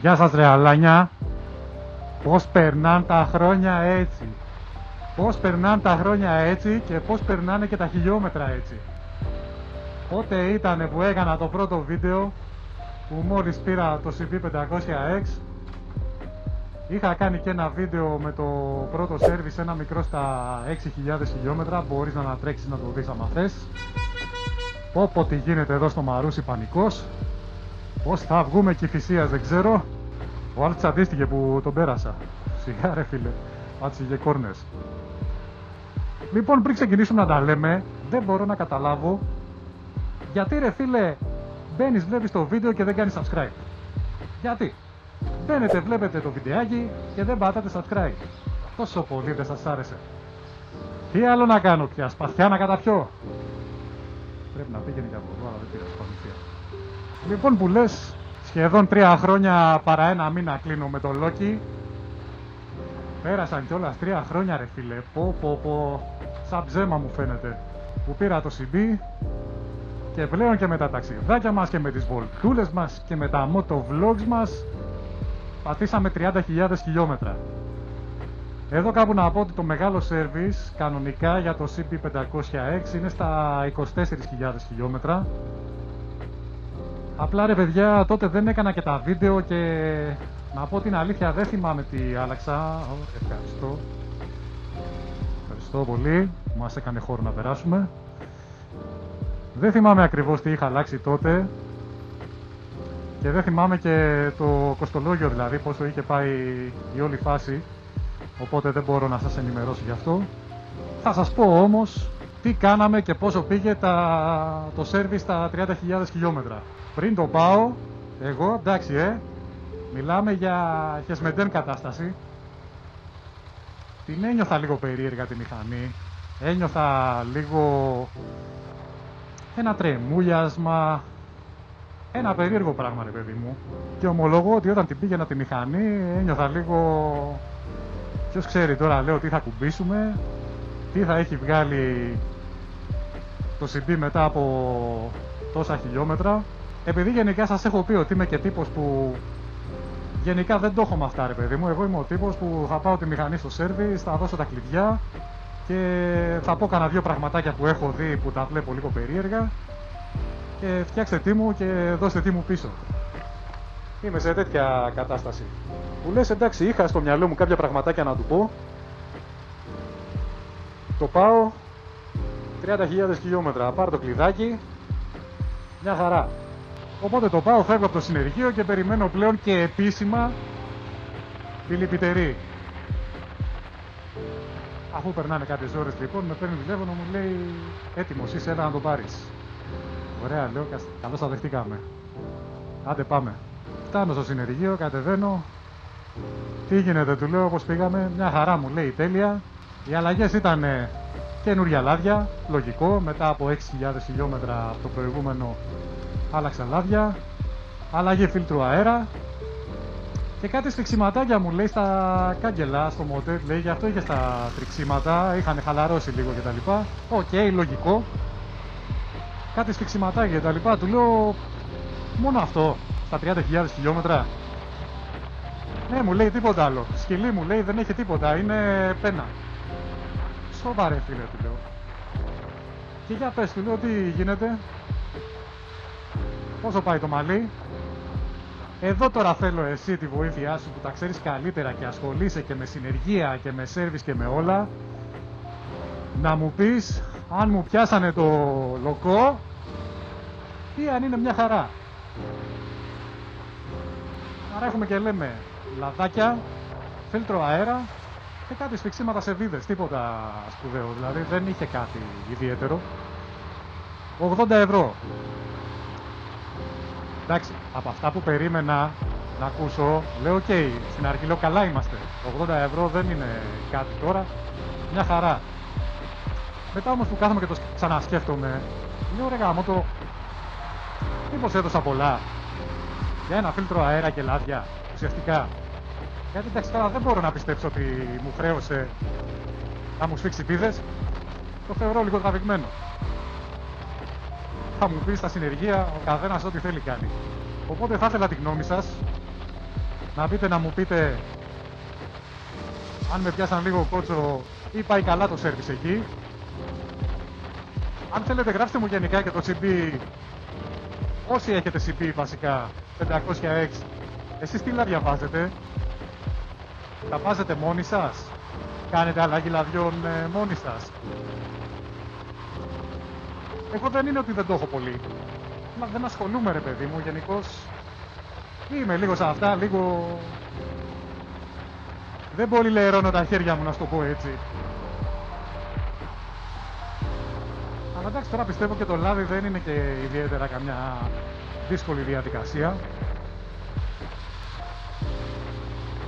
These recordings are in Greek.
Γεια σας ρε αλάνια. Πώς περνάνε τα χρόνια έτσι. Πώς περνάνε τα χρόνια έτσι και πώς περνάνε και τα χιλιόμετρα έτσι. Πότε ήτανε που έκανα το πρώτο βίντεο που μόλις πήρα το CB500X. Είχα κάνει και ένα βίντεο με το πρώτο σέρβις, ένα μικρό στα 6.000 χιλιόμετρα. Μπορείς να ανατρέξεις να το δεις άμα θες. Πω τι γίνεται εδώ στο Μαρούσι πανικός. Πώς θα βγούμε Κηφισίας δεν ξέρω. Ο άλλος τσαντίστηκε που τον πέρασα. Σιγά ρε φίλε, πάτησε και κόρνες. Λοιπόν, πριν ξεκινήσουμε να τα λέμε, δεν μπορώ να καταλάβω γιατί ρε φίλε μπαίνεις, βλέπεις το βίντεο και δεν κάνεις subscribe. Γιατί? Μπαίνετε, βλέπετε το βιντεάκι και δεν πατάτε subscribe. Τόσο πολύ δεν σας άρεσε. Τι άλλο να κάνω πια, σπαθιά να καταπιώ. Πρέπει να πήγαινε και από εδώ, αλλά δεν πήρα σπαθιά. Λοιπόν που λες, σχεδόν 3 χρόνια παρά ένα μήνα κλείνω με το Loki. Πέρασαν κιόλας 3 χρόνια ρε φίλε. Πω. Σαν ψέμα μου φαίνεται. Που πήρα το CB και πλέον και με τα ταξιδάκια μας και με τις βολτούλες μας και με τα motovlogs μας πατήσαμε 30.000 χιλιόμετρα. Εδώ κάπου να πω ότι το μεγάλο service κανονικά για το CB500X είναι στα 24.000 χιλιόμετρα. Απλά ρε παιδιά τότε δεν έκανα και τα βίντεο και να πω την αλήθεια δεν θυμάμαι τι άλλαξα. Ευχαριστώ πολύ που μας έκανε χώρο να περάσουμε. Δεν θυμάμαι ακριβώς τι είχα αλλάξει τότε και δεν θυμάμαι και το κοστολόγιο, δηλαδή πόσο είχε πάει η όλη φάση, οπότε δεν μπορώ να σας ενημερώσω γι' αυτό. Θα σας πω όμως τι κάναμε και πόσο πήγε το service στα 30.000 χιλιόμετρα. Πριν το πάω, εγώ εντάξει μιλάμε για χεσμεντέν κατάσταση. Την ένιωθα λίγο περίεργα τη μηχανή, ένιωθα λίγο ένα τρεμούλιασμα, ένα περίεργο πράγμα ρε παιδί μου. Και ομολογώ ότι όταν την πήγαινα τη μηχανή ένιωθα λίγο, ποιος ξέρει τώρα, λέω τι θα κουμπίσουμε, τι θα έχει βγάλει το CB μετά από τόσα χιλιόμετρα. Επειδή γενικά σας έχω πει ότι είμαι και τύπος που γενικά δεν το έχω με αυτά ρε παιδί μου. Εγώ είμαι ο τύπος που θα πάω τη μηχανή στο service, θα δώσω τα κλειδιά και θα πω κανένα 2 πραγματάκια που έχω δει που τα βλέπω λίγο περίεργα και φτιάξτε τι μου και δώστε τι μου πίσω. Είμαι σε τέτοια κατάσταση που λες εντάξει, είχα στο μυαλό μου κάποια πραγματάκια να του πω. Το πάω 30.000 χιλιόμετρα, πάρω το κλειδάκι, μια χαρά. Οπότε το πάω, φεύγω από το συνεργείο και περιμένω πλέον και επίσημα τη λυπητερή. Αφού περνάνε κάποιες ώρες λοιπόν, με παίρνει τηλέφωνο, μου λέει έτοιμος είσαι, έλα να το πάρεις. Ωραία, λέω, καλώς τα δεχτήκαμε. Άντε πάμε. Φτάνω στο συνεργείο, κατεβαίνω. Τι γίνεται, του λέω, όπως πήγαμε, μια χαρά μου λέει, τέλεια. Οι αλλαγές ήταν καινούρια λάδια, λογικό, μετά από 6.000 χιλιόμετρα από το προηγούμενο άλλαξα λάδια, αλλαγή φίλτρου αέρα και κάτι στριξιματάκια μου λέει στα κάγκελα, στο μοτέρ, λέει, γι' αυτό είχε στα τριξίματα, είχαν χαλαρώσει λίγο κτλ. Οκ, λογικό. Κάτι σφιξιματάκια κτλ. Του λέω, μόνο αυτό, στα 30.000 χιλιόμετρα. Ναι, μου λέει, τίποτα άλλο. Σκυλί μου λέει, δεν έχει τίποτα, είναι πένα. Σοβαρέ φίλε, του λέω. Και για πες, του λέω, τι γίνεται. Πόσο πάει το μαλλί. Εδώ τώρα θέλω εσύ τη βοήθειά σου που τα ξέρεις καλύτερα και ασχολείσαι και με συνεργεία και με σέρβις και με όλα, να μου πεις αν μου πιάσανε το λοκό ή αν είναι μια χαρά. Άρα έχουμε και λέμε λαδάκια, φίλτρο αέρα και κάτι σφιξίματα σε βίδες, τίποτα σπουδαίο, δηλαδή δεν είχε κάτι ιδιαίτερο. 80 ευρώ. Εντάξει, από αυτά που περίμενα να ακούσω, λέω οκ, στην αρχή λέω καλά είμαστε, 80 ευρώ δεν είναι κάτι τώρα, μια χαρά. Μετά όμως που κάθομαι και το ξανασκέφτομαι, λέω ρε γαμώτο, μήπως έδωσα πολλά για ένα φίλτρο αέρα και λάδια, ουσιαστικά. Γιατί εντάξει τώρα δεν μπορώ να πιστέψω ότι μου χρέωσε να μου σφίξει πίδες, το θεωρώ λίγο τραβηγμένο. Θα μου πει στα συνεργεία ο καθένας ό,τι θέλει κάνει. Οπότε θα ήθελα τη γνώμη σας να μπείτε να μου πείτε αν με πιάσαν λίγο κότσο ή πάει καλά το σέρβις εκεί. Αν θέλετε γράψτε μου γενικά και το CB, όσοι έχετε CB βασικά 500X, εσείς τι λάδια βάζετε? Τα βάζετε μόνοι σας? Κάνετε αλλαγή λαδιών μόνοι σας? Εγώ δεν είναι ότι δεν το έχω πολύ. Μα δεν ασχολούμαι ρε παιδί μου, γενικώς είμαι λίγο σαν αυτά, λίγο... Δεν πολύ λερώνω τα χέρια μου, να σου το πω έτσι. Αλλά εντάξει, τώρα πιστεύω και το λάδι δεν είναι και ιδιαίτερα καμιά δύσκολη διαδικασία.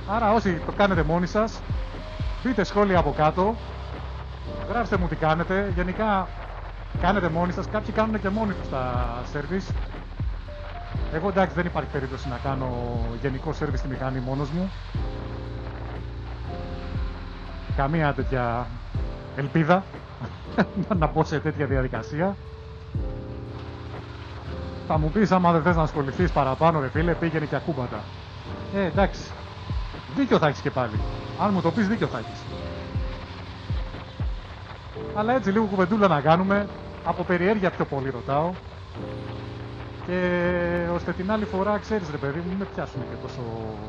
Άρα όσοι το κάνετε μόνοι σας, μπείτε σχόλια από κάτω, γράψτε μου τι κάνετε. Γενικά κάνετε μόνοι σας, κάποιοι κάνουν και μόνοι τους τα service. Εγώ εντάξει δεν υπάρχει περίπτωση να κάνω γενικό service στη μηχανή μόνος μου. Καμία τέτοια ελπίδα να μπω σε τέτοια διαδικασία. Θα μου πεις άμα δεν θες να ασχοληθείς παραπάνω ρε φίλε, πήγαινε και ακούμπατα. Εντάξει, δίκιο θα έχεις και πάλι. Αν μου το πεις δίκιο θα έχεις. Αλλά έτσι λίγο κουβεντούλα να κάνουμε. Από περιέργεια πιο πολύ ρωτάω. Και ώστε την άλλη φορά ξέρεις ρε παιδί μου, μην με πιάσουν και τόσο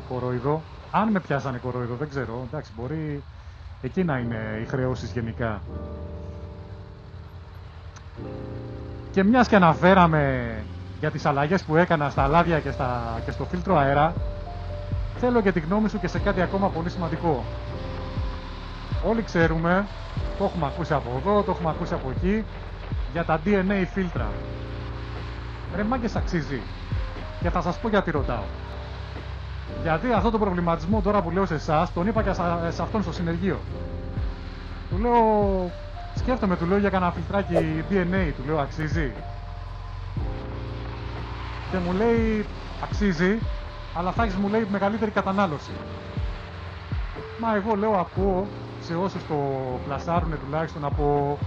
κορόιδο. Αν με πιάσανε κορόιδο δεν ξέρω, εντάξει μπορεί εκεί να είναι οι χρεώσεις γενικά. Και μιας και αναφέραμε για τις αλλαγές που έκανα στα λάδια και στο φίλτρο αέρα, θέλω και τη γνώμη σου και σε κάτι ακόμα πολύ σημαντικό. Όλοι ξέρουμε, το έχουμε ακούσει από εδώ, το έχουμε ακούσει από εκεί, για τα DNA φίλτρα. Ρε μάγκες αξίζει. Και θα σας πω γιατί ρωτάω. Γιατί αυτό το προβληματισμό τώρα που λέω σε εσάς, τον είπα και σε αυτόν στο συνεργείο. Του λέω, σκέφτομαι, του λέω για κανένα φιλτράκι DNA, του λέω αξίζει. Και μου λέει, αξίζει, αλλά θα έχεις μου λέει μεγαλύτερη κατανάλωση. Μα εγώ λέω ακούω σε όσους το πλασάρουνε τουλάχιστον από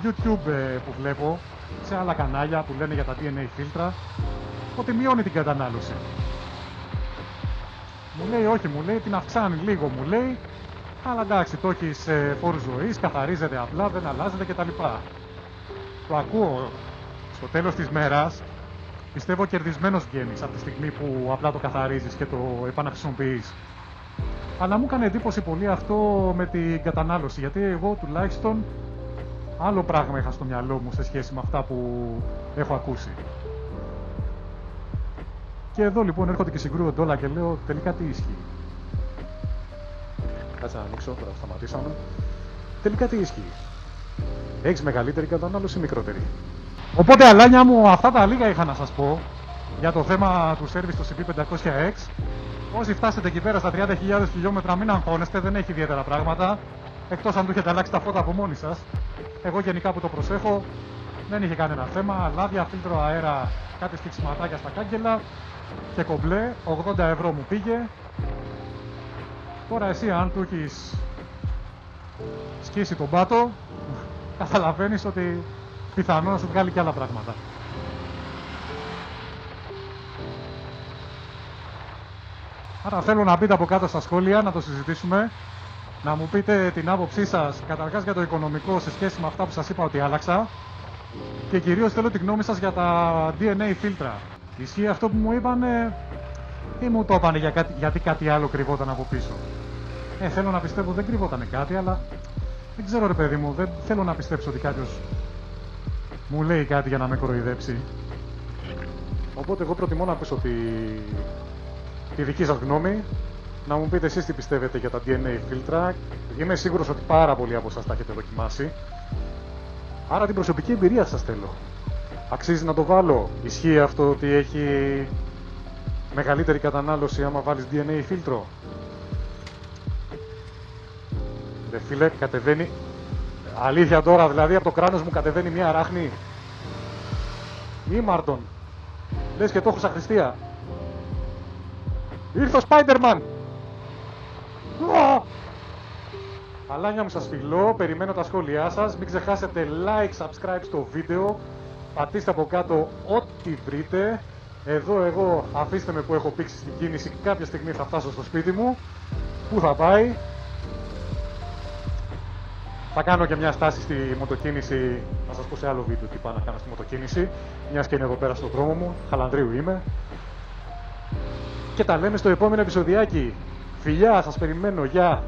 YouTube που βλέπω, σε άλλα κανάλια που λένε για τα DNA φίλτρα, ότι μειώνει την κατανάλωση. Μου λέει όχι, μου λέει την αυξάνει λίγο, μου λέει, αλλά εντάξει, το έχει σε φόρους ζωής, καθαρίζεται απλά, δεν αλλάζεται κτλ. Το ακούω. Στο τέλος της μέρας, πιστεύω κερδισμένος βγαίνεις από τη στιγμή που απλά το καθαρίζεις και το επαναχρησιμοποιείς. Αλλά μου έκανε εντύπωση πολύ αυτό με την κατανάλωση, γιατί εγώ τουλάχιστον άλλο πράγμα είχα στο μυαλό μου σε σχέση με αυτά που έχω ακούσει. Και εδώ λοιπόν έρχονται και συγκρούονται όλα και λέω τελικά τι ισχύει. Κάτσε να ανοίξω, τώρα σταματήσαμε. Τελικά τι ισχύει. Έχεις μεγαλύτερη κατανάλωση ή μικρότερη? Οπότε αλάνια μου, αυτά τα λίγα είχα να σας πω για το θέμα του service στο CB500X. Όσοι φτάσετε εκεί πέρα στα 30.000 χιλιόμετρα μην αγχώνεστε, δεν έχει ιδιαίτερα πράγματα. Εκτός αν του έχετε αλλάξει τα φώτα από μόνοι σας. Εγώ γενικά που το προσέχω δεν είχε κανένα θέμα. Λάδια, φίλτρο αέρα, κάτι στιξιματάκια στα κάγκελα και κομπλέ, 80 ευρώ μου πήγε. Τώρα εσύ αν του έχεις σκίσει τον πάτο, καταλαβαίνεις ότι πιθανό να σου βγάλει και άλλα πράγματα. Άρα θέλω να μπείτε από κάτω στα σχόλια, να το συζητήσουμε, να μου πείτε την άποψή σας καταρχάς για το οικονομικό σε σχέση με αυτά που σας είπα ότι άλλαξα και κυρίως θέλω τη γνώμη σας για τα DNA φίλτρα. Ισχύει αυτό που μου είπανε ή μου το είπανε γιατί κάτι άλλο κρυβόταν από πίσω? Θέλω να πιστεύω δεν κρυβόταν κάτι, αλλά δεν ξέρω ρε παιδί μου, δεν θέλω να πιστέψω ότι κάποιος μου λέει κάτι για να με κοροϊδέψει. Οπότε εγώ προτιμώ να ακούσω τη δική σας γνώμη, να μου πείτε εσείς τι πιστεύετε για τα DNA φίλτρα. Είμαι σίγουρος ότι πάρα πολλοί από εσάς τα έχετε δοκιμάσει. Άρα την προσωπική εμπειρία σας θέλω. Αξίζει να το βάλω? Ισχύει αυτό ότι έχει μεγαλύτερη κατανάλωση άμα βάλεις DNA φίλτρο? Δε φίλε, κατεβαίνει. Αλήθεια τώρα, δηλαδή από το κράνος μου κατεβαίνει μια ράχνη. Ήμαρτον. Λες και το έχω σαν Χριστία. Ήρθε ο Spider-Man. Αλάνια μου σας φιλώ, περιμένω τα σχόλιά σας. Μην ξεχάσετε like, subscribe στο βίντεο. Πατήστε από κάτω ό,τι βρείτε. Εδώ εγώ αφήστε με που έχω πήξει στην κίνηση. Κάποια στιγμή θα φτάσω στο σπίτι μου. Πού θα πάει? Θα κάνω και μια στάση στη μοτοκίνηση. Θα σας πω σε άλλο βίντεο τι πάω να κάνω στη μοτοκίνηση. Μιας και είναι εδώ πέρα στον δρόμο μου. Χαλανδρίου είμαι. Και τα λέμε στο επόμενο επεισοδιάκι. Φιλιά, σας περιμένω. Γεια.